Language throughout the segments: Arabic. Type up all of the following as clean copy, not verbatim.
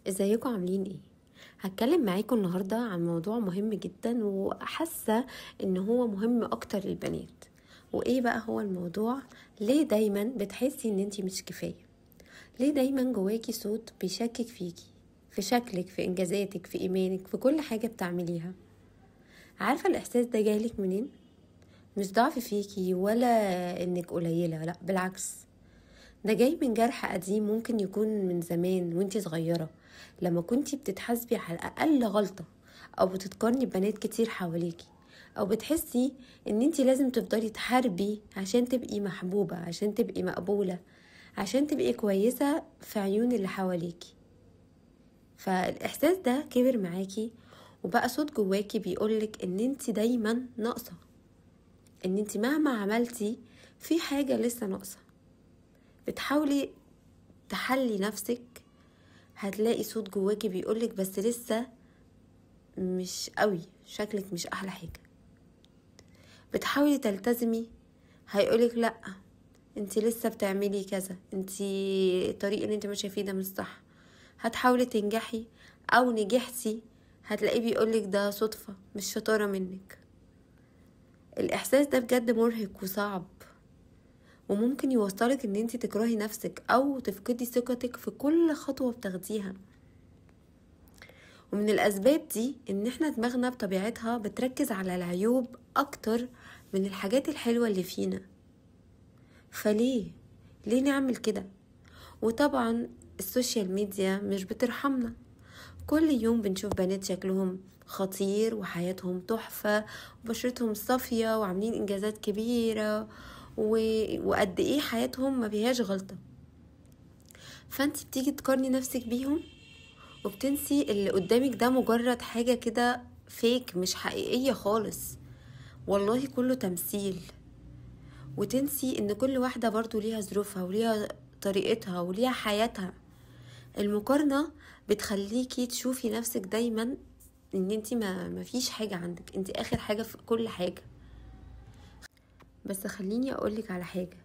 ازيكم عاملين ايه؟ هتكلم معاكم النهاردة عن موضوع مهم جدا، وحاسة ان هو مهم اكتر للبنات. وايه بقى هو الموضوع؟ ليه دايما بتحسي ان انتي مش كفاية؟ ليه دايما جواكي صوت بيشكك فيكي، في شكلك، في انجازاتك، في ايمانك، في كل حاجة بتعمليها؟ عارفة الاحساس ده جايلك منين؟ مش ضعف فيكي ولا انك قليلة، لا بالعكس، ده جاي من جرح قديم، ممكن يكون من زمان وانتي صغيرة، لما كنتي بتتحاسبي على أقل غلطة، أو بتتقارني ببنات كتير حواليكي، أو بتحسي ان انتي لازم تفضلي تحاربي عشان تبقي محبوبة، عشان تبقي مقبولة، عشان تبقي كويسة في عيون اللي حواليكي. فالإحساس ده كبر معاكي، وبقى صوت جواكي بيقولك ان انتي دايما ناقصة، ان انتي مهما عملتي في حاجة لسه ناقصة. بتحاولي تحلي نفسك، هتلاقي صوت جواكي بيقولك بس لسه مش قوي، شكلك مش احلى حاجة. بتحاولي تلتزمي، هيقولك لا، انتي لسه بتعملي كذا، انتي الطريق اللي انتي ماشية فيه ده مش صح. هتحاولي تنجحي او نجحتي، هتلاقيه بيقولك ده صدفة، مش شطارة منك. الاحساس ده بجد مرهق وصعب، وممكن يوصلك ان انتي تكرهي نفسك او تفقدي ثقتك في كل خطوة بتاخديها. ومن الأسباب دي إن إحنا دماغنا بطبيعتها بتركز على العيوب أكتر من الحاجات الحلوة اللي فينا. فليه نعمل كده؟ وطبعا السوشيال ميديا مش بترحمنا، كل يوم بنشوف بنات شكلهم خطير وحياتهم تحفة وبشرتهم صافية وعاملين إنجازات كبيرة وقد إيه حياتهم ما فيهاش غلطة. فانت بتيجي تقارني نفسك بيهم، وبتنسي اللي قدامك ده مجرد حاجة كده فيك، مش حقيقية خالص، والله كله تمثيل. وتنسي ان كل واحدة برضو ليها ظروفها وليها طريقتها وليها حياتها. المقارنة بتخليكي تشوفي نفسك دايما ان انتي ما فيش حاجة عندك، انتي اخر حاجة في كل حاجة. بس خليني اقولك على حاجة،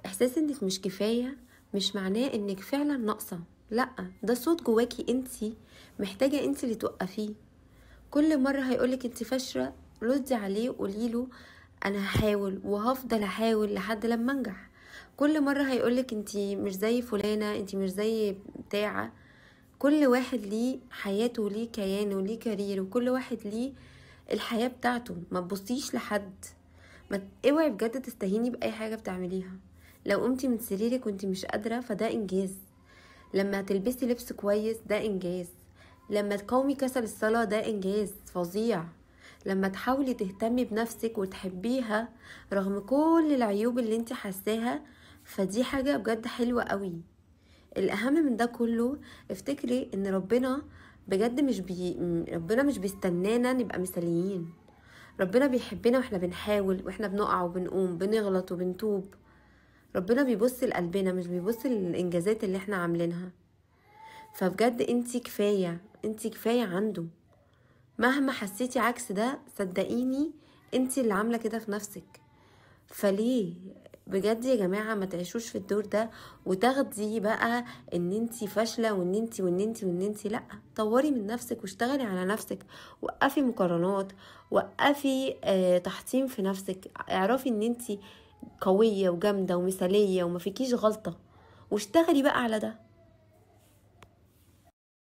احساس انك مش كفاية مش معناه انك فعلا ناقصة، لا، ده صوت جواكي انتي محتاجة انتي اللي توقفيه. كل مرة هيقولك انتي فاشلة، ردي عليه وقوليله انا هحاول وهفضل احاول لحد لما انجح. كل مرة هيقولك انتي مش زي فلانة، انتي مش زي بتاعة. كل واحد ليه حياته وليه كيانه وليه كارير، وكل واحد ليه الحياة بتاعته. ما تبصيش لحد، ما اوعي بجد تستهيني بأي حاجة بتعمليها. لو قمتي من سريرك وانتي مش قادرة فده انجاز، لما تلبسي لبس كويس ده انجاز، لما تقاومي كسل الصلاة ده انجاز فظيع، لما تحاولي تهتمي بنفسك وتحبيها رغم كل العيوب اللي انت حاساها، فدي حاجة بجد حلوة قوي. الاهم من ده كله، افتكري ان ربنا بجد ربنا مش بيستنانا نبقى مثاليين. ربنا بيحبنا واحنا بنحاول، واحنا بنقع وبنقوم، بنغلط وبنتوب. ربنا بيبص لقلبنا، مش بيبص للانجازات اللي احنا عاملينها. فبجد انتي كفاية، انتي كفاية عنده. مهما حسيتي عكس ده صدقيني انتي اللي عاملة كده في نفسك. فليه بجد يا جماعة ما تعيشوش في الدور ده وتاخدي بقى ان انتي فاشلة وان انتي لا. طوري من نفسك واشتغلي على نفسك، وقفي مقارنات، وقفي تحطيم في نفسك. اعرفي ان انتي قوية وجامدة ومثالية وما فيكيش غلطة، واشتغلي بقى على ده.